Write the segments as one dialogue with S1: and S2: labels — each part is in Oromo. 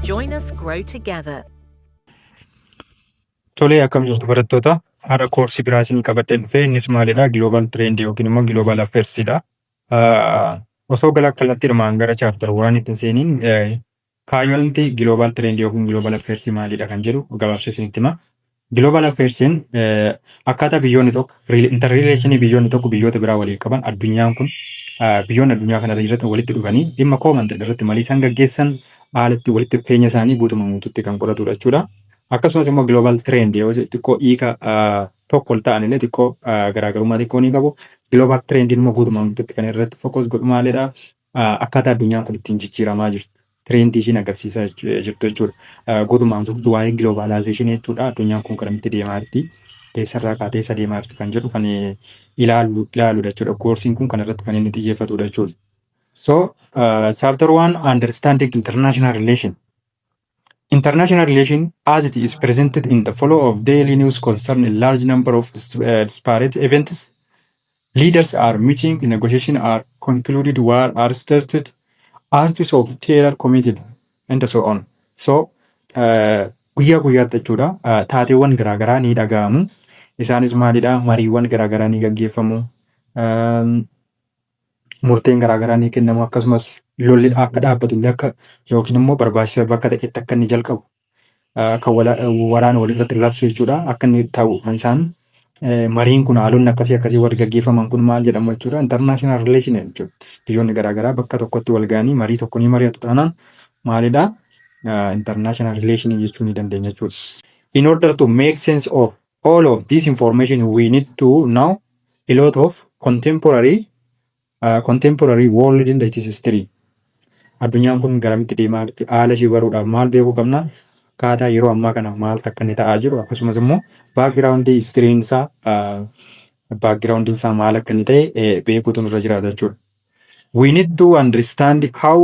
S1: Join us grow together.
S2: Tolee, akkam jirtu barattoota. Har'a koorsii biraa isin qabadhee dhufe innis maalidha? Global Trend yookiin immoo Global Affairsidha. Osoo kallattiidhumaan gara chaaptar waan itti seeniin kaayyoon Global Trend yookiin Global Affairs maalidha kan jedhu gabaabsee isinitti hima. Global Affairsiin akkaataa biyyoonni tokko interrelationii biyyoonni tokko biyyoota biraa waliin qaban addunyaan kun biyyoonni addunyaa kana irratti walitti dhufanii dhimma kooman ta'e irratti marii isaan gaggeessan haalatti walitti dhufeenya isaanii guutumaan guutuutti kan qoratudha jechuudha. Akkasumas immoo global trend yoo xiqqoo hiika tokko ol ta'an illee xiqqoo garaagarummaa xiqqoo ni qabu. Global trend immoo guutumaan guutuutti kan irratti fokus godhu maalidha? Akkaataa addunyaan kun ittiin jijjiiramaa jirtu. Trendii ishiin agarsiisaa jirtu jechuudha. Guutumaan guutuutti waa'ee globalization jechuudha. Addunyaan kun karamitti deemaa jirti? Eessarraa kaatee eessa deemaa jirti kan jedhu kan ilaaludha jechuudha. Koorsiin kun kan irratti kan inni xiyyeeffatudha jechuudha. So, chapter 1, understanding international relation. International relation, as it is presented in the flow of daily news, concern a large number of disparate events. Leaders are meeting, negotiations are concluded, war are started, acts of terror committed, and so on. So, guyyaa guyyaatti jechuudha. Taateewwan garaagaraa ni dhaga'amu. Isaanis maalidha? Mariiwwan garaagaraa ni gaggeeffamu. Murteen garaagaraa ni kennamu. Akkasumas lolli akka dhaabbatu illee akka yookiin immoo barbaachisa bakka ta'etti akka inni jalqabu kan waraana walirratti labsu jechuudha. Akka inni ta'u isaan mariin kun haalonni akkasii wal gaggeeffaman kun maal jedhamu jechuudha. International relation jechuudha. Biyyoonni garaagaraa bakka tokkotti wal ga'anii marii tokko ni mari'atu taanaan maalidha? International relation jechuu ni dandeenya jechuudha. In order to make sense of all of this information, we need to know a lot of contemporary world in its history. Addunyaan kun garamitti deemaa jirti? Haala ishee baruudhaaf maal beekuu qabna? Akkaataa yeroo ammaa kana maal akka inni ta'aa jiru akkasumas immoo baakgiraawundii histiriin isaa maal akka inni ta'e beekuutu nurra jiraata jechuudha. We need to understand how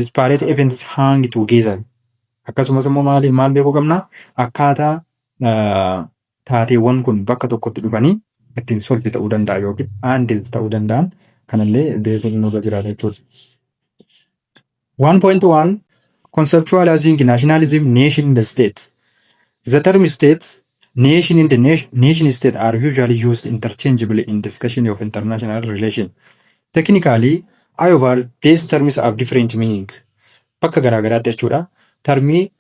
S2: disparate events hang together. Akkasumas immoo maal beekuu qabna? Akkaataa taateewwan kun bakka tokkotti dhufanii ittiin solvi ta'uu danda'a yookiin handil ta'uu danda'an kanallee beekuutu nurra jiraata jechuudha. 1.1 Conceptualizing nationalism, nation in the state. The term state, nation in the nation state are usually used interchangeably in discussion of international relations. Technically, however, these terms have different meaning. Bakka garaagaraatti jechuudha. Termii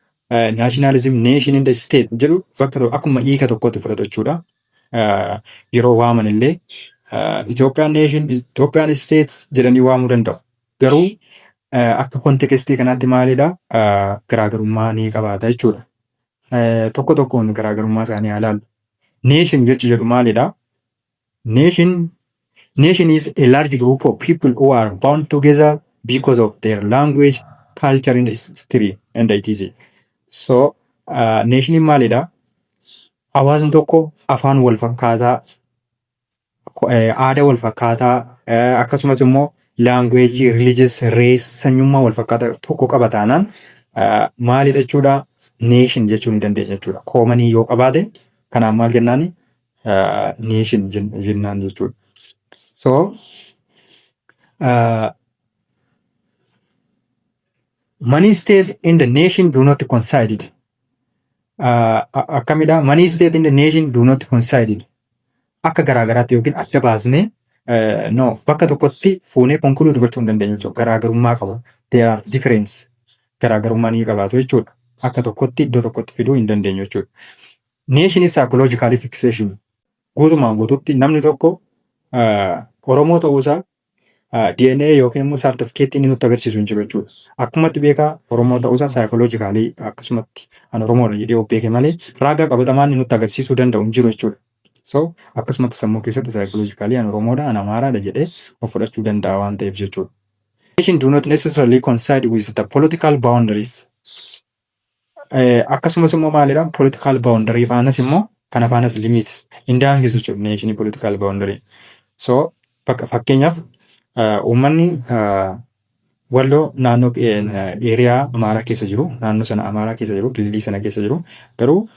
S2: nationalism, nation in the state jedhu bakka akkuma hiika tokkotti fudhatu jechuudha. Yeroo waaman illee Ethiopian nation, Ethiopian states jedhanii waamuu danda'u. Garuu akka kontekstii kanaatti maalidha? Garaagarummaa ni qabaata jechuudha. Tokko tokkoon garaagarummaa isaanii haa ilaallu. Nation jedhu maalidha? Nation is a large group of people who are bound together because of their language, culture, and history, and etc. So, nation maalidha? Hawaasni tokko afaan wal fakkaataa, aadaa wal fakkaataa, akkasumas immoo language, religious, race, sanyummaa wal fakkaataa tokko qaba taanaan maalidha jechuudha? Nation jechuu ni dandeenya jechuudha. Koomanii yoo qabaate kanaaf maal jennaani? Nation jennaan jechuudha. So, money state in the nation do not coincide. Akkamidha? Money state in the nation do not coincide. Akka garaagaraatti yookiin adda baasnee no bakka tokkotti fuunee konkuluutu gochuu hin dandeenyu jechuudha. Garaagarummaa qaba. There are difference. Garaagarummaa ni qabaatu jechuudha. Akka tokkotti iddoo tokkotti fiduu hin dandeenyu jechuudha. Nation is psychological fixation. Guutumaan guututti namni tokko Oromoo ta'uusaa DNA yookiin immoo sartifikeettii inni nutti agarsiisu hin jiru jechuudha. Akkumatti beekaa Oromoo ta'uusaa psychologically akkasumatti an Oromoodha jedhee of beeke malee raagaa qabatamaan inni nutti agarsiisuu danda'u hin jiru jechuudha. So, akkasumatti sammuu keessatti psychologically an Oromoodha, an Amaaraadha jedhee of fudhachuu danda'a waan ta'eef jechuudha. Nation do not necessarily coincide with the political boundaries. Akkasumas immoo maalidha? Political boundary faanas immoo kana faanas limits hin daangessu jechuudha nation political boundary. So, fakkeenyaaf uummanni Walloo naannoo eeriyaa Amaaraa keessa jiru, naannoo sana Amaaraa keessa jiru, Kililii sana keessa jiru. Garuu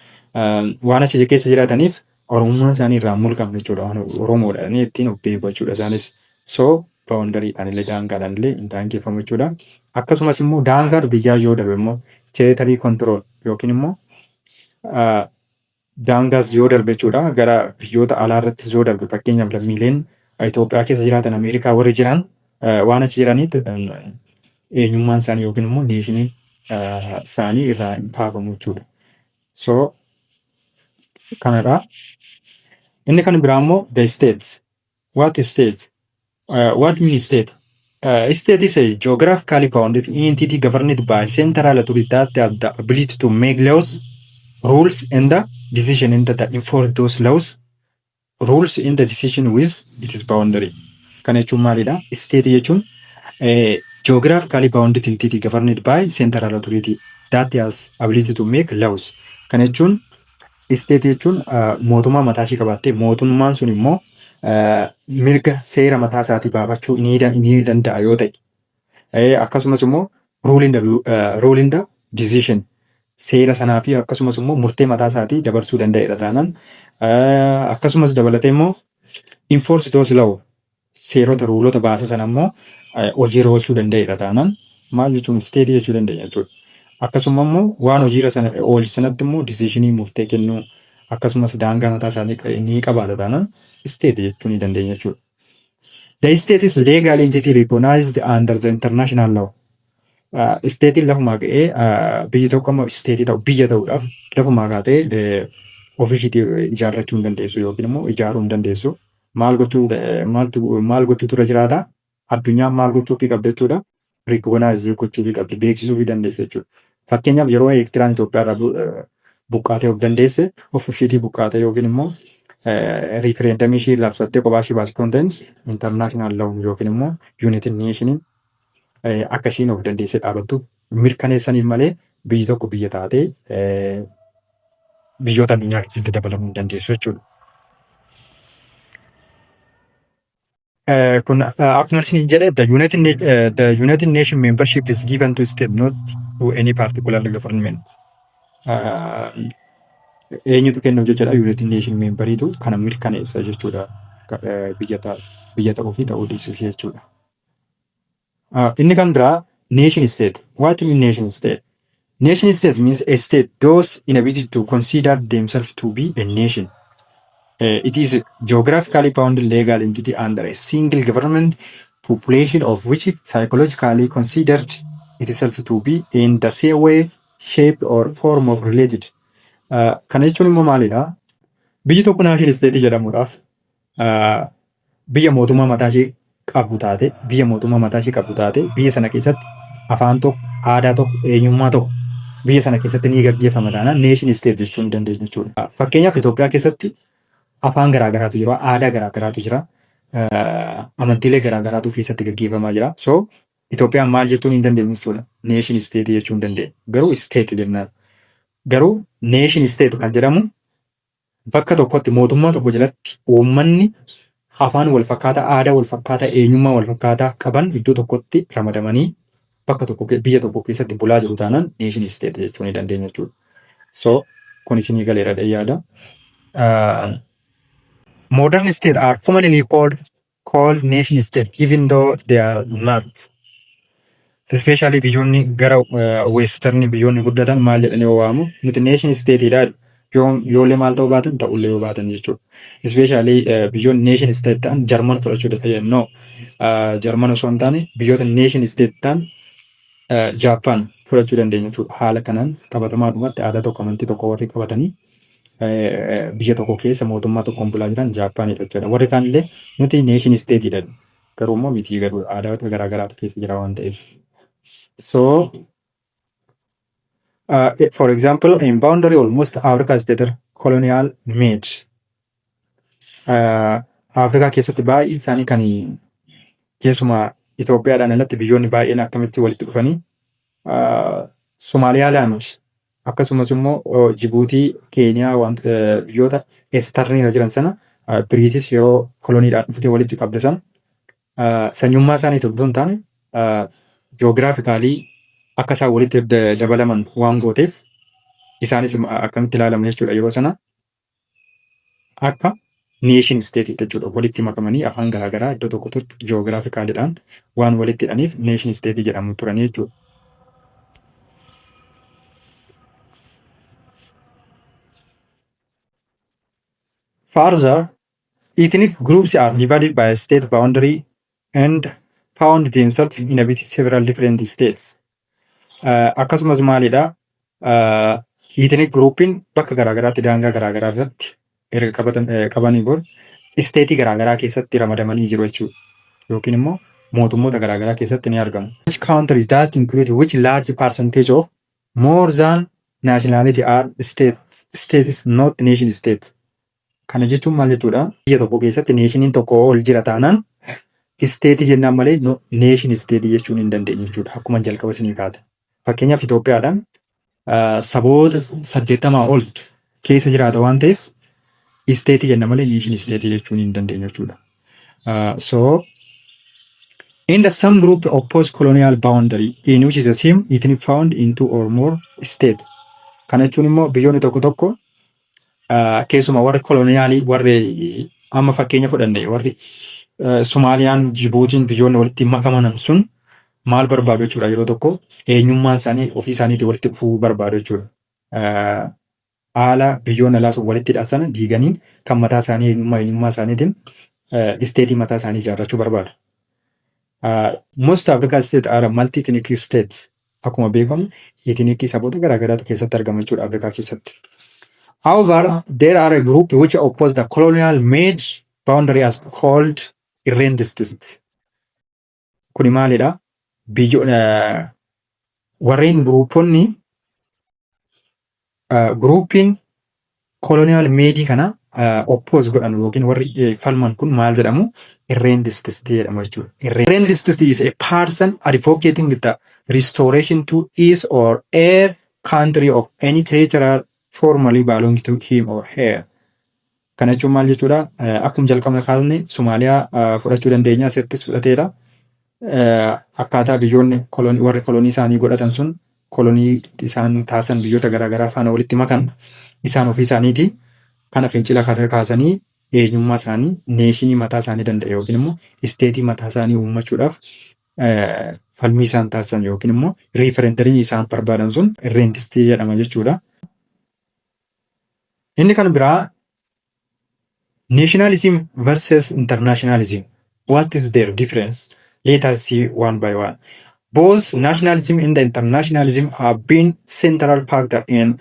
S2: waan achi keessa jiraataniif Oromummaan isaanii irraa mulqamne jechuudha. Oromoodha ittiin of beeku jechuudha isaanis. So baawundariidhaan illee daangaadhaan illee daangeffamu jechuudha. Akkasumas immoo daangaan biyyaa yoo darbe immoo teetarii kontirool yookiin immoo daangaas yoo darbe jechuudha. Gara biyyoota alaa irrattis yoo darbe fakkeenyaaf lammiileen Itoophiyaa keessa jiraatan Ameerikaa warri jiran waan achi jiraniif eenyummaan isaanii yookiin immoo neeshiniin isaanii irraa hin kaafamu jechuudha. So kanadha. Inni kan biraa immoo the states. What is state? What means state? State is a geographically bounded entity governed by central authority that have the ability to make laws, rules, and the decision in that enforce those laws, rules in the decision with its boundary. Kana jechuun maalidha? State jechuun geographically bounded entity governed by central authority that has ability to make laws. Kana jechuun state jechuun mootummaa mataa ishee qabaattee mootummaan sun immoo mirga seera mataa isaatii baafachuu ni danda'a yoo ta'e akkasumas immoo rule in the decision seera sanaa fi akkasumas immoo murtee mataa isaatii dabarsuu danda'edha taanaan akkasumas dabalatee immoo enforce those law seerota ruulota baasa sana immoo hojiirra oolchuu danda'edha taanaan maal jechuun state jechuu dandeenya jechuudha. Akkasuma immoo waan hojiirra sana oolchi sanatti immoo decisionii murtee kennuu akkasumas daangaa mataa isaanii ni qabaata taanaan state jechuu ni dandeenya jechuudha. The state is legal entity recognized under the international law. State lafuma ga'ee biyyi tokko immoo state ta'u biyya ta'uudhaaf lafuma gaatee ofiishiitii ijaarrachuu hin dandeessu yookiin immoo ijaaruu hin dandeessu. Maal gochuu tura jiraata? Addunyaan maal gochuufii qabda jechuudha. Recognize gochuufii qabdi beeksisuufii dandeessa jechuudha. Fakkeenyaaf yeroo Eertiraan Itoophiyaarraa buqqaatee of dandeesse ofiishiitii buqqaatee yookiin immoo referendamii ishee labsattee kophaa ishee baasuu kan ta'in international law yookiin immoo United Nation akka isheen of dandeessee dhaabattuuf mirkaneessaniif malee biyyi tokko biyya taatee biyyoota addunyaa keessatti dabalamuu hin dandeessu jechuudha. Kun akkuma isin jedhe the United Nation membership is given to state not to any particular government. Eenyutu kennuuf jechuudha United Nation memberiitu kana mirkaneessa jechuudha biyya ta'uu fi ta'uu dhiisuuf jechuudha. Inni kan biraa nation state. What mean nation state? Nation state means a state those inhabited to consider themselves to be a nation. It is a geographically bounded legal entity under a single government population of which it psychologically considered itself to be in the same way, shape or form of related. Kana jechuun immoo maalidha? Biyyi tokko nation state jedhamuudhaaf biyya mootummaa mataa ishee qabu taate biyya sana keessatti afaan tokko aadaa tokko eenyummaa tokko biyya sana keessatti ni gaggeeffama taanaan nation state jechuu ni dandeenya jechuudha. Fakkeenyaaf Itoophiyaa keessatti afaan garaagaraatu jira, aadaa garaagaraatu jira, amantiilee garaagaraatu keessatti gaggeeffamaa jira. So Itoophiyaan maal jechuu ni dandeenya jechuudha. Nation state jechuu ni dandeenya. Garuu state jennaan. Garuu nation state kan jedhamu bakka tokkotti mootummaa tokko jalatti uummanni afaan wal fakkaataa, aadaa wal fakkaataa, eenyummaa wal fakkaataa qaban iddoo tokkotti ramadamanii bakka tokko biyya tokko keessatti bulaa jiru taanaan nation state jechuu ni dandeenya jechuudha. So kun isinii galeera yaada. Modern states are commonly called nation state even though they are not. Especially biyyoonni gara western biyyoonni guddatan maal jedhanii waamu nuti nation state dha yoollee maal ta'uu baatan ta'ullee yoo baatan jechuudha. Especially biyyoonni nation state ta'an Jarman fudhachuu danda'an no Jarman osoo hin taane biyyoota nation state ta'an Japan fudhachuu dandeenya jechuudha. Haala kanaan qabatamaadhumatti aadaa tokko amantii tokko warri qabatanii biyya tokko keessa mootummaa tokkoon bulaa jiran Japaanidha jechuudha. Warri kaanillee nuti nation state dha garuu immoo miti garuu aadaa garaagaraatu keessa jira waan ta'eef. So, for example, in boundary almost Africa state colonial made. Africa keessatti baay'ee isaanii kan keessumaa Itoophiyaadhaan alatti biyyoonni baay'een akkamitti walitti dhufanii Somaaliyaadhaan akkasumas immoo Jibuutii, Keeniyaa biyyoota eestarniirra jiran sana Biriitis yeroo koloniidhaan dhuftee walitti qabde sana sanyummaa isaanii tokko hin taane geographically akka isaan walitti dabalaman waan gooteef isaanis akkamitti ilaalamu jechuudha yeroo sana akka neeshin isteetii jechuudha. Walitti makamanii afaan garaagaraa iddoo tokkotti jiyoogiraafikaaliidhaan waan walitti hidhaniif neeshin isteetii jedhamu turanii jechuudha. Further, ethnic groups are divided by a state boundary and found themselves inhabit several different states. Akkasumas maalidha? Ethnic groupiin bakka garaagaraatti daangaa garaagaraa irratti erga qabanii booda isteetii garaagaraa keessatti ramadamanii jiru jechuudha. Yookiin immoo mootummoota garaagaraa keessatti ni argamu. Which countries that include which large percentage of more than nationality are states not nation state. Kana jechuun maal jechuudha? Biyya tokko keessatti neeshiniin tokko ol jira taanaan isteetii jennaan malee neeshin isteetii jechuun hin dandeenye jechuudha. Akkuma jalqaba isinii kaate. Fakkeenyaaf Itoophiyaadhaan saboota 80 ol keessa jiraata waan ta'eef isteetii jenna malee neeshin isteetii jechuun hin dandeenye jechuudha. So in the some group of post-colonial boundary in which is the same ethnic found in two or more state. Kana jechuun immoo biyyoonni tokko tokko keessumaa warri koloniyaalii warri amma fakkeenya fudhanne warri Somaaliyaan, Jibuutiin biyyoonni walitti makaman sun maal barbaadu jechuudha yeroo tokko eenyummaa isaanii ofii isaaniitiin walitti dhufuu barbaadu jechuudha. Haala biyyoonni alaa sun walitti hidhan diiganii kan mataa isaanii eenyummaa isaaniitiin isteetii mataa isaanii ijaarrachuu barbaadu. Most African states are multi-ethnic states. Akkuma beekamu ethnic saboota garaagaraatu keessatti argama jechuudha Afrikaa keessatti. However, there are a group which oppose the colonial made boundary as called irrendistinct. Kuni maalidha? Warreen groupiin colonial made kana oppose godhan yookiin warri falman kun maal jedhamu? Irrendistinct jedhamu jechuudha. Irrendistinct is a person advocating the restoration to his or her country of any territory formally belonging to him or her. Kana jechuun maal jechuudha? Akkuma jalqabna kaasne Somaaliyaa fudhachuu dandeenya asirrattis fudhateera. Akkaataa biyyoonni warri kolonii isaanii godhatan sun kolonii isaan taasisan biyyoota garaagaraa faana walitti makan isaan ofii isaaniiti kana fincila kaasanii eenyummaa isaanii neeshinii mataa isaanii danda'e yookiin immoo isteetii mataa isaanii uummachuudhaaf falmii isaan taasisan yookiin immoo riiferendarii isaan barbaadan sun irrendistii jedhama jechuudha. Inni kan biraa nationalism versus internationalism. What is their difference? Let us see one by one. Both nationalism and internationalism have been central factor in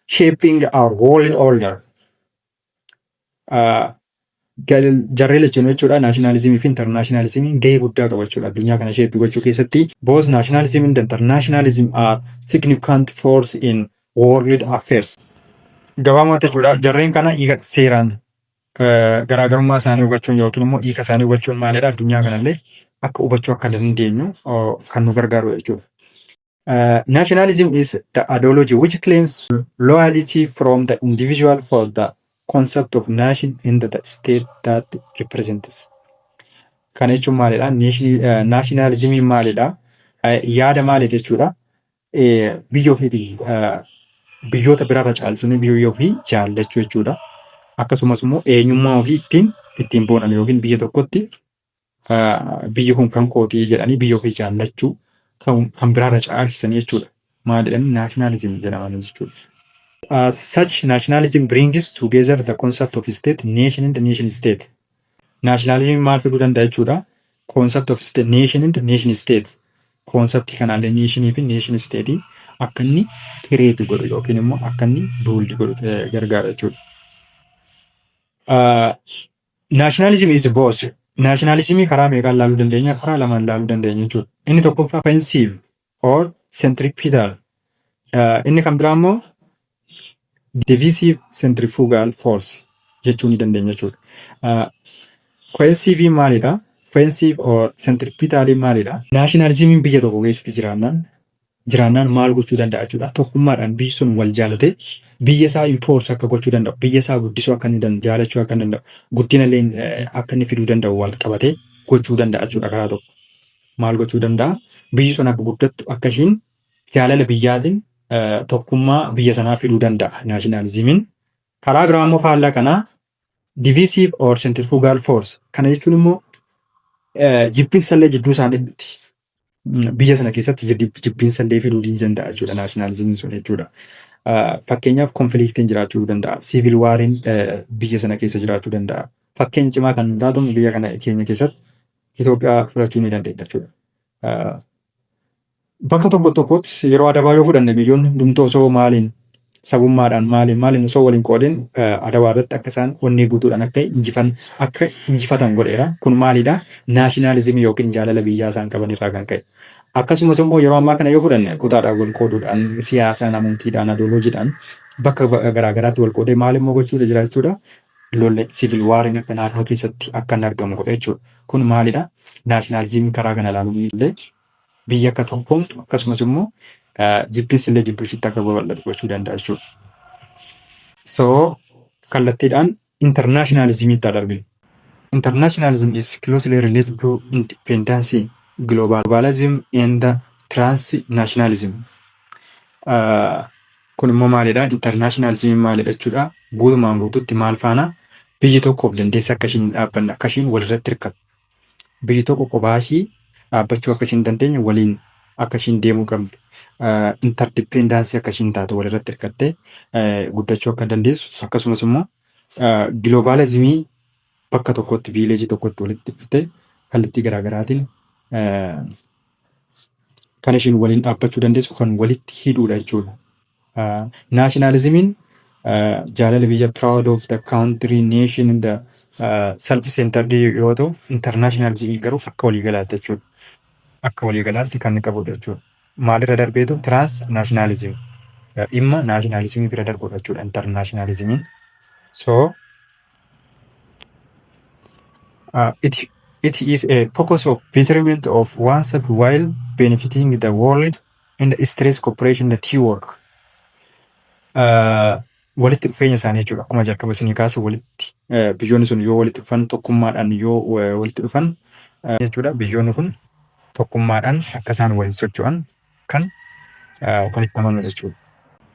S2: shaping our world order. Jarree lachuu jechuudha nationalism fi internationalism gahee guddaa qaba jechuudha addunyaa kana shape gochuu keessatti. Both nationalism and internationalism are significant force in world affairs. Gabaabumatti jechuudha jarreen kana hiika seeraan garaagarummaa isaanii hubachuun yookiin immoo hiika isaanii hubachuun maalidha addunyaa kanallee akka hubachuu akka dandeenyu kan nu gargaaru jechuudha. Nationalism is the ideology which claims loyalty from the individual for the concept of nation in the state that represents. Kana jechuun maalidha? Nationalism maalidha? Yaada maali jechuudha? Biyya ofiitii biyyoota biraarra caalchisuun biyya ofii jaallachuu jechuudha. Akkasumas immoo eenyummaa ofii ittiin boonan yookiin biyya tokkotti biyyi kun kan kootii jedhanii biyya ofii jaallachuu kan biraarra caalchisan jechuudha. Maal jedhanii nationalism jedhaman jechuudha. Such nationalism brings together the concept of state, nation and nation state. Nationalism maal fiduu danda'a jechuudha? Concept of state, nation and nation state. Concept kanaallee nation fi nation state akka inni kireetu godhu yookiin immoo akka inni buildi godhu gargaara jechuudha. Nationalism is both. Nationalism karaa meeqaan ilaaluu dandeenya? Karaa lamaan ilaaluu dandeenya jechuudha. Inni tokkoffaa offensive or centripetal. Inni kan biraa immoo divisive centrifugal force jechuu ni dandeenya jechuudha. Cohesive maalidha? Offensive or centripetal maalidha? Nationalism biyya tokko keessatti jiraannaan maal gochuu danda'a jechuudha. Tokkummaadhaan biyyi sun wal jaalate biyya isaa enforce akka gochuu danda'u, biyya isaa guddisuu akka inni jaalachuu akka danda'u, guddina illee akka inni fiduu danda'u wal qabatee gochuu danda'a jechuudha karaa tokko. Maal gochuu danda'a? Biyyi sun akka guddattu akka ishiin jaalala biyyaatiin tokkummaa biyya sanaa fiduu danda'a naashinaalizimiin. Karaa biraa immoo faallaa kanaa divisive or centrifugal force. Kana jechuun immoo jibbinsallee jidduu isaaniitti biyya sana keessatti jibbinsallee fiduu ni danda'a jechuudha naashinaalizimiin sun jechuudha. Fakkeenyaaf konfiliiktiin jiraachuu danda'a. Siivil waariin biyya sana keessa jiraachuu danda'a. Fakkeenya cimaa kan taatu biyya kana keenya keessatti Itoophiyaa fudhachuu ni dandeenya jechuudha. Bakka tokko tokkotti yeroo adabaa yoo fudhanne biyyoonni hundumtuu osoo maaliin sabummaadhaan maaliin osoo waliin qoodin adabaa irratti akka isaan onnee guutuudhaan akka injifatan godheera. Kun maalidha? Naashinaalizimii yookiin jaalala biyyaa isaan qaban irraa kan ka'e. Akkasumas immoo yeroo ammaa kana yoo fudhanne kutaadhaan wal qooduudhaan siyaasaan amantiidhaan adooloojiidhaan bakka garaagaraatti wal qoodee maal immoo gochuudha jira jechuudha. Lollee siivil waariin akka naannoo keessatti akka hin argamu godhe jechuudha. Kun maalidha? Naashinaalizimii karaa kana ilaaluun illee biyya akka tokkoomtu akkasumas immoo jibbinsi illee jidduu ishiitti akka babal'atu gochuu danda'a jechuudha. So kallattiidhaan internationalismiitti darbine. Internationalism is closely related to independence, globalism and transnationalism. Kun immoo maalidha? Internationalism maalidha jechuudha? Guutumaan guutuutti maal faana? Biyyi tokkoof dandeessa akka ishiin dhaabbanne akka ishiin walirratti hirkatu. Biyyi tokko kophaa ishii dhaabbachuu akka ishiin dandeenye waliin akka ishiin deemuu qabdi. Interdependensii akka ishiin taatu walirratti hirkattee guddachuu akka dandeessu akkasumas immoo giloobalizimii bakka tokkotti viileejii tokkotti walitti dhuftee kallattii garaagaraatiin kan ishiin waliin dhaabbachuu dandeessu kan walitti hidhuudha jechuudha. Nationalismiin jaalala biyya proud of the country nation and the self-centered yoo ta'u internationalismii garuu akka waliigalaatti jechuudha. Akka waliigalaatti kan qabudha jechuudha. Maalirra darbeetu transnationalism dhimma nationalismii bira darbuudha jechuudha internationalismiin. So it is a focus of betterment of oneself while benefiting the world and stress cooperation and teamwork. Walitti dhufeenya isaanii jechuudha. Akkuma jalqaba isinii kaasu walitti biyyoonni sun yoo walitti dhufan tokkummaadhaan yoo walitti dhufan jechuudha. Biyyoonni kun tokkummaadhaan akka isaan waliin socho'an kan itti amanu jechuudha.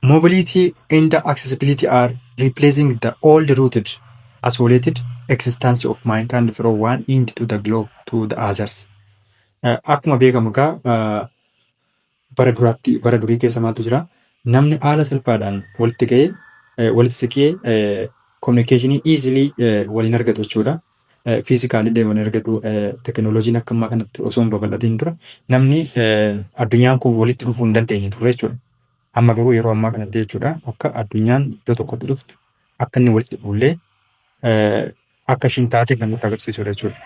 S2: Mobility and accessibility are replacing the old-rooted, isolated existence of mankind from one end to the globe to the others. Akkuma beekamu egaa bara durii keessa maaltu jira? Namni haala salphaadhaan walitti ga'ee walitti siqee communicationii easily waliin argatu jechuudha. Fiizikaalii deeman argatu teknooloojiin akka ammaa kanatti osoo hin babal'atiin dura namni addunyaan kun walitti dhufuu hin dandeenye ture jechuudha. Amma garuu yeroo ammaa kanatti jechuudha akka addunyaan iddoo tokkotti dhuftu akka inni walitti dhufullee akka ishiin taate kan nutti agarsiisudha jechuudha.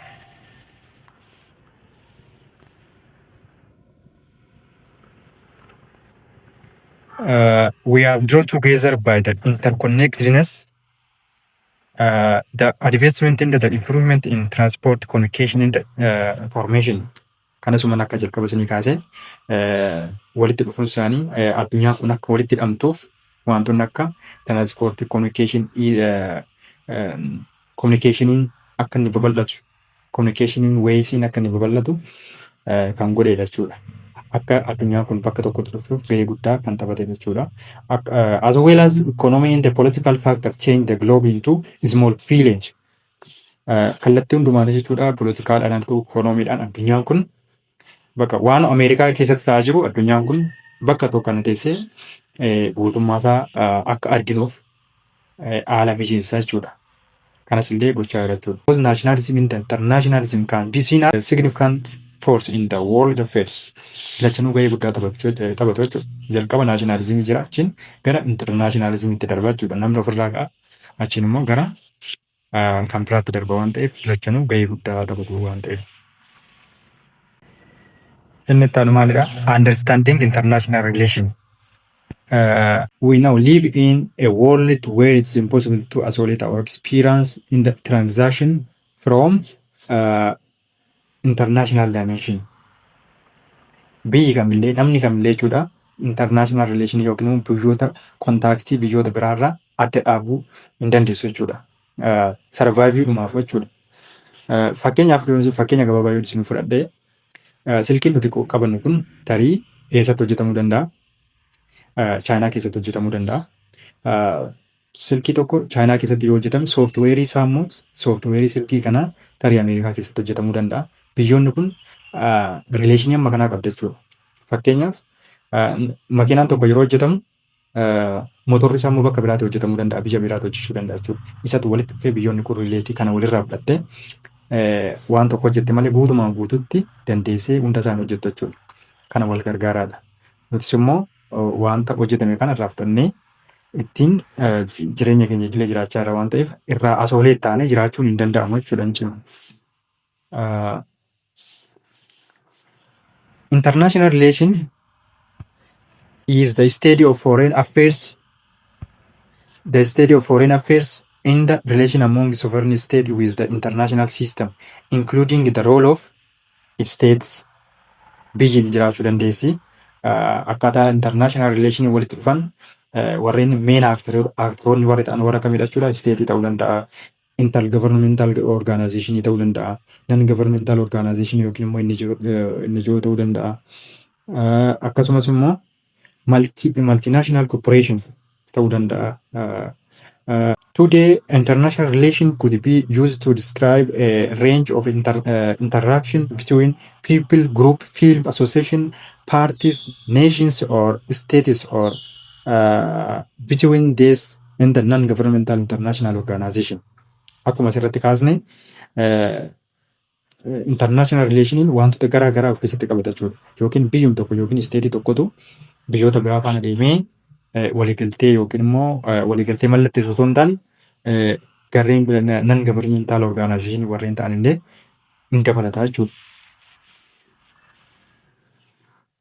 S2: We are drawn together by the interconnectedness, the advancement and the improvement in transport, communication and information. Kanasuma akka jalqaba isinii kaasee walitti dhufuun isaanii addunyaan kun akka walitti hidhamtuuf wantoonni akka transport, communicationiin akka inni babal'atu, communicationiin weesiin akka inni babal'atu kan godheedha jechuudha. Akka addunyaan kun bakka tokkotti dhufuuf gahee guddaa kan taphate jechuudha. As well as economy and the political factor change the globe into small village. Kallattii hundumaan jechuudha politikaadhaan economiidhaan addunyaan kun bakka waan Ameerikaa keessatti ta'aa jiru addunyaan kun bakka tokko kana teessee guutummaasaa akka arginuuf haala mijeessaa jechuudha. Kanas illee gochaa jira jechuudha. Nationalism and internationalism can be seen as a significant force in the world affairs. Lachanuu gahee guddaa taphatu jechuudha. Jalqaba nationalismii jira achiin gara internationalismiitti darba jechuudha. Namni ofirraa ka'a achiin immoo gara kan biraatti darba waan ta'eef lachanuu gahee guddaa taphatu waan ta'eef. Inni itti aanu maalidha? Understanding international relation. We now live in a world where it's impossible to isolate our experience in the transaction from international dimension. Biyyi kamillee namni kamillee jechuudha international relation yookiin biyyoota kontaaktii biyyoota biraarraa adda dhaabuu hin dandeessu jechuudha. Survive dhumaaf jechuudha. Fakkeenyaaf fakkeenya gabaabaa yoo isin fudhadhee silkiin nuti qabannu kun tarii eessatti hojjetamuu danda'a? Chaayinaa keessatti hojjetamuu danda'a. silkii tokko Chaayinaa keessatti yoo hojjetame sooftiweerii isaa immoo sooftiweerii silkii kanaa tarii Ameerikaa keessatti hojjetamuu danda'a. Biyyoonni kun rileeshinii amma kanaa qabda jechuudha. Fakkeenyaaf makiinaan tokko yeroo hojjetamu motorri isaa immoo bakka biraatti hojjetamuu danda'a, biyya biraatti hojjechuu danda'a jechuudha. Isatu walitti dhufee biyyoonni kun rileetii kana walirraa fudhattee waan tokko hojjette malee guutumaan guututti dandeessee hunda isaanii hojjettu jechuudha. Kana wal gargaaraadha. Nutis immoo wanta hojjetame kana irraa fudhannee ittiin jireenya keenya idilee jiraachaa irra waan ta'eef irraa asoolee taanee jiraachuun hin danda'amu jechuudha hin cimu. International relation is the study of foreign affairs. The study of foreign affairs in the relation among sovereign states with the international system, including the role of states. Biyyi jiraachuu dandeessi. Akkaataa international relation walitti dhufan warreen main actoroonni warri ta'an warra kamidha jechuudha. State ta'uu danda'a. Intergovernmental organization ta'uu danda'a. Non-governmental organization yookiin immoo NGO ta'uu danda'a. Akkasumas immoo multinational corporation ta'uu danda'a. Today, international relation could be used to describe a range of interaction between people, group, film, association, parties, nations, or states, or between this and the non-governmental international organization. Akkuma asirratti kaasne international relation wantoota garaa garaa of keessatti qabata jechuudha. Yookiin biyyuma tokko yookiin steetii tokkotu biyyoota biraa faana deemee waliigaltee yookiin immoo waliigaltee mallatteessu osoo hin taane gareen non-governmental organization warreen ta'an illee hin dabalataa jechuudha.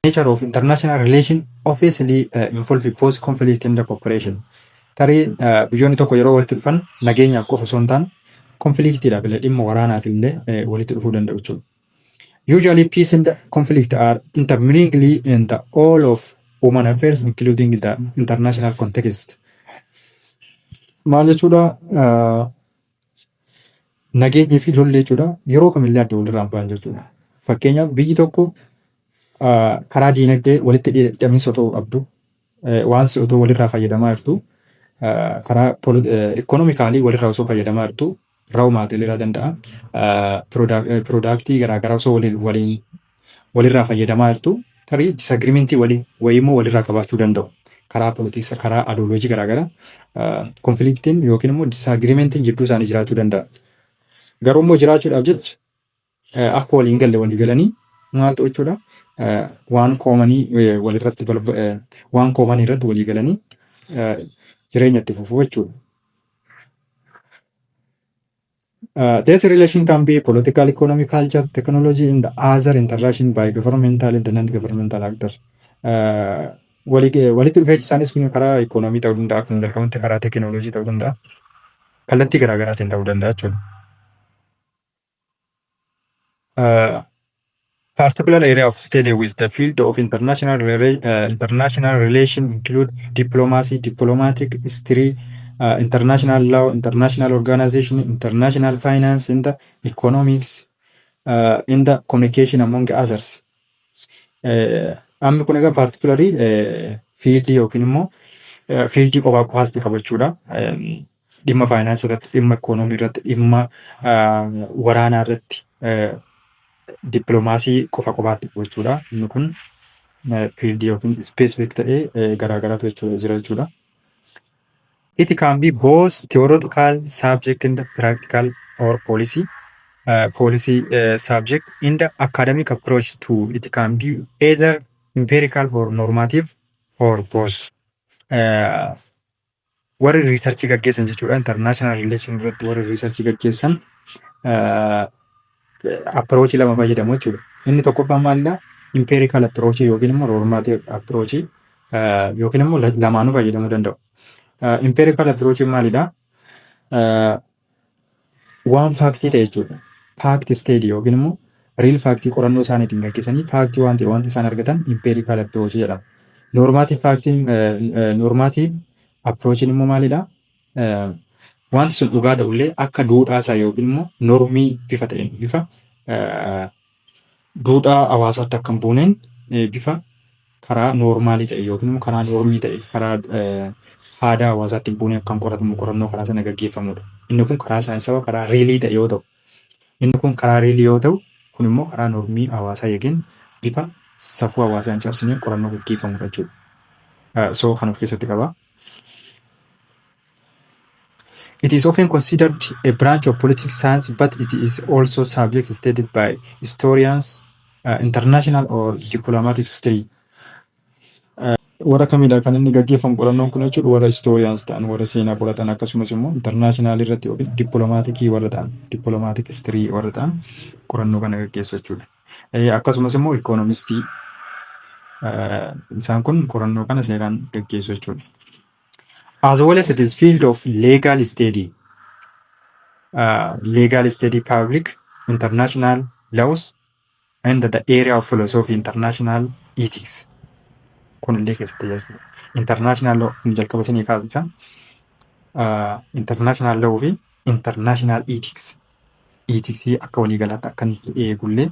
S2: Nature of international relation obviously involve both conflict and cooperation. Tarii biyyoonni tokko yeroo walitti dhufan nageenyaaf qofa osoo hin taane konfliktiidhaaf illee dhimma waraanaaf illee walitti dhufuu danda'u jechuudha. Usually peace and conflict are intermingled in the all of human affairs including the international context. Maal jechuudha nageenyi fi lolli jechuudha yeroo kamillee adda walirraa hin ba'an jechuudha. Fakkeenyaaf biyyi tokko karaa diinagdee walitti hidhamiinsa otoo qabdu waan otoo walirraa fayyadamaa jirtu karaa ikoonomikaalii walirraa osoo fayyadamaa jirtu raw maatiirraa danda'a piroodaaktii garaagaraa osoo walirraa fayyadamaa jirtu tarii disagriimentii wayiimmoo walirraa qabaachuu danda'u. Karaa poolitiksii karaa adooloojii garaagaraa konfliktiin yookiin immoo disagriimentiin jidduu isaanii jiraachuu danda'a. Garuu immoo jiraachuudhaaf jecha akka waliin galle walii galanii maal ta'u jechuudha waan koomanii walirratti waan koomanii irratti walii galanii jireenya itti fufuu jechuudha. This relation can be political, economic, culture, technology, and other interaction by governmental and non-governmental actors. Walitti dhufeechi isaanis kun karaa ikoonomii ta'uu danda'a, akkuma beekamutti karaa teekinooloojii ta'uu danda'a, kallattii garaagaraatiin ta'uu danda'a jechuudha. Particular area of study with the field of international relation include diplomacy, diplomatic history, international law, international organization, international finance, and the economics, and the communication among others. Amma kun egaa particularly fiildii yookiin immoo fiildii qophaa qofaasti qabachuudha. Dhimma faayinaansii irratti, dhimma ikoonomii irratti, dhimma waraanaa irratti dippiloomaasii qofa qofaatti qabachuudha. Inni kun fiildii yookiin specific ta'ee garaagaraatu jira jechuudha. It can be both theoretical subject and practical or policy subject. In the academic approach to it can be either empirical or normative or both. Warri research gaggeessan jechuudha international relation irratti warri research gaggeessan approach lama fayyadamu jechuudha. Inni tokkoffaan maalidha? Empirical approach yookiin immoo normative approach yookiin immoo lamaanuu fayyadamuu danda'u. Empirical approach maalidha? Waan faaktii ta'e jechuudha. Fact study yookiin immoo real fact qorannoo isaaniitiin gaggeessanii fact wanti isaan argatan empirical approach jedhama. Normative approach immoo maalidha? Wanti sun dhugaa ta'ullee akka duudhaa isaa yookiin immoo normii bifa ta'een bifa duudhaa hawaasaatti akka hin buuneen bifa karaa normaalii ta'e yookiin immoo karaa normii ta'e karaa aadaa hawaasaatti buunee akkan qoratamu qorannoo karaa sana gaggeeffamudha. Inni kun karaa saayinsawaa karaa riilii ta'e yoo ta'u, inni kun karaa riilii yoo ta'u, kun immoo karaa normii hawaasaa yookiin bifa safuu hawaasaa hin cabsine qorannoo gaggeeffamudha jechuudha. So kan of keessatti qaba. It is often considered a branch of political science, but it is also subject studied by historians, international or diplomatic study. Warra kamidha kan inni gaggeeffamu qorannoon kun jechuudha warra historians ta'an warra seenaa qoratan akkasumas immoo international irratti yookiin dippiloomatikii warra ta'an dippiloomatic history warra ta'an qorannoo kana gaggeessu jechuudha. Akkasumas immoo economistii isaan kun qorannoo kana seeraan gaggeessu jechuudha. As well as it is field of legal study, public, international laws, and the area of philosophy, international ethics. Kun illee keessatti jechuudha. International law jalqaba sanii kaasisan international law fi international ethics. Ethics akka waliigalaatti akka eegullee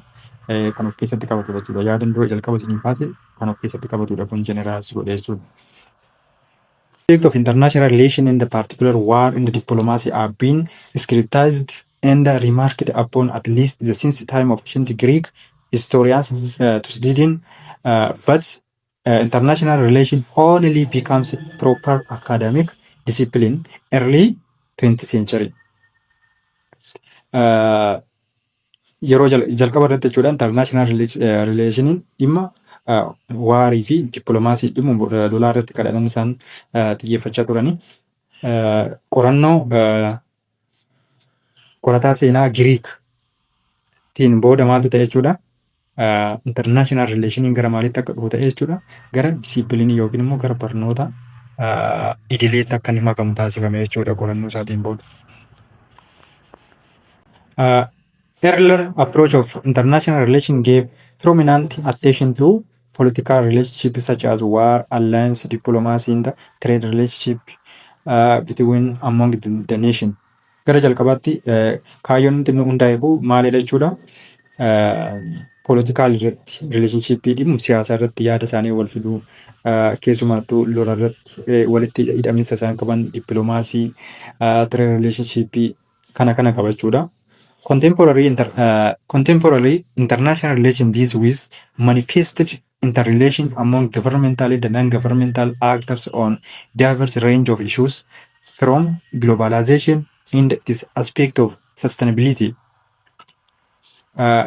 S2: kan of keessatti qabatu jechuudha. Yaadan dura jalqaba sanii kaase kan of keessatti qabatudha kun generalize godhe jechuudha. Aspects of international relation in the particular war and the diplomacy have been scrutinized and remarked upon at least since the time of ancient Greek historians to studying, but international relation only becomes a proper academic discipline early 20th century. Yeroo jalqaba irratti jechuudha international relation dhimma waarii fi dippiloomaasii dhimma lolaa irratti kadhatan isaan xiyyeeffachaa turani. Qorannoo qorataa seenaa Giriiktiin booda maaltu ta'e jechuudha. International relationiin gara maaliitti akka dhufu ta'e jechuudha. Gara disipiliinii yookiin immoo gara barnoota idileetti akka inni makamu taasifame jechuudha qorannoo isaatiin booda. Earlier approach of international relation gave prominent attention to political relationships such as war, alliance, diplomacy, and trade relationship between among the nation. Gara jalqabaatti kaayyoon nuti hundaa'eefu maalidha jechuudha. Political relationship dhimma siyaasa irratti yaada isaanii wal fiduu keessumattuu lola irratti walitti hidhaminsa isaan qaban dippiloomaasii trade relationship kana qabachuudha. Contemporary international relation deals with manifested interrelation among governmental and non-governmental actors on diverse range of issues from globalization and this aspect of sustainability,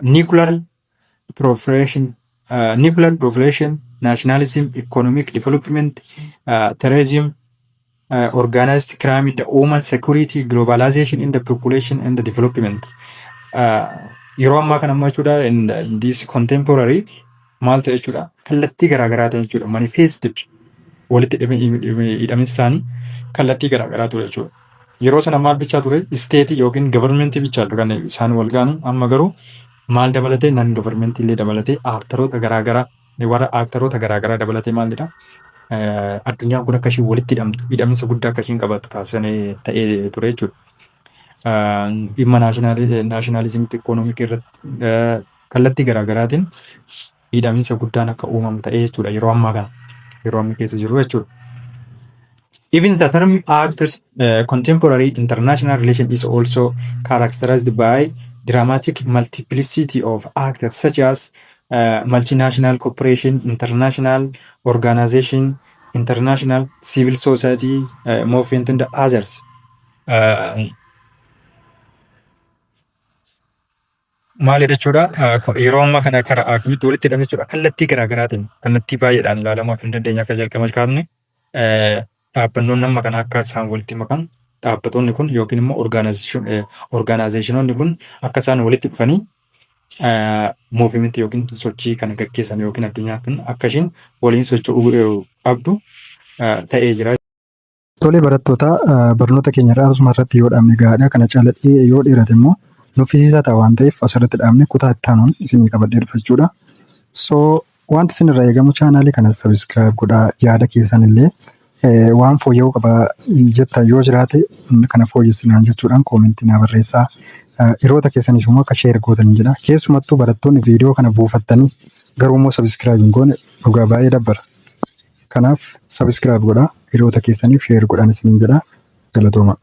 S2: nuclear proliferation, nationalism, economic development, terrorism, organized crime, the human security, globalization in the population and the development. Yeroo ammaa kana ammoo jechuudha in this contemporary maal ta'e jechuudha kallattii garaagaraa ta'e jechuudha manifested walitti hidhaminsa isaanii kallattii garaagaraa ture jechuudha. Yeroo sana maal bichaa ture isteetii yookiin gavarmentii bichaa kan isaan wal gaanu amma garuu maal dabalatee nan gavarmentii illee dabalatee aaktaroota garaagaraa warra aaktaroota garaagaraa dabalatee maalidha addunyaan kun akkasii walitti hidhamtu hidhaminsa guddaa akkasiin qabaatu taasisanii ta'ee ture jechuudha. Dhimma naashinaalizimii ikoonoomikii irratti kallattii garaagaraatiin hidhaminsa guddaan akka uumamu ta'ee jechuudha yeroo ammaa kana yeroo amma keessa jiru jechuudha. Even the term actors contemporary international relation is also characterized by dramatic multiplicity of actors such as multinational corporation, international organization, international civil society movement and others. Maali jechuudha yeroo ammaa kana karaa akkamitti walitti hidhamee jechuudha kallattii garaagaraatiin kallattii baay'eedhaan ilaalamaa kan dandeenya akka jalqaba kaafne dhaabbannoonni amma kana akka isaan walitti makan dhaabbattoonni kun yookiin immoo orgaanaayzeeshinoonni kun akka isaan walitti dhufanii muuvimentii yookiin sochii kana gaggeessan yookiin addunyaa kun akka ishiin waliin socho'uu qabdu ta'ee jira.
S1: Tolee barattoota barnoota keenya asuma irratti yoo dhaabne gaadha kana caalatee yoo dheerate immoo nuffisiisaa ta'a waan ta'eef asirratti dhaabne kutaa itti aanuun isinii qabadhee dhufa jechuudha. So wanti isin irraa eegamu chaanaalii kana sabiskiraayib godhaa yaada keessan illee waan fooyya'uu qaba jettan yoo jiraate kana fooyyessinaan jechuudhaan koomentii naa barreessaa. Hiriyoota keessaniif immoo akka sheer gootan jedha. Keessumattuu barattoonni viidiyoo kana buufattanii garuu immoo sabiskiraayib hin goone dhugaa baay'ee dabbara. Kanaaf sabiskiraayib godhaa. hiriyoota keessaniif sheer godhaa isiniin jedha. Galatooma.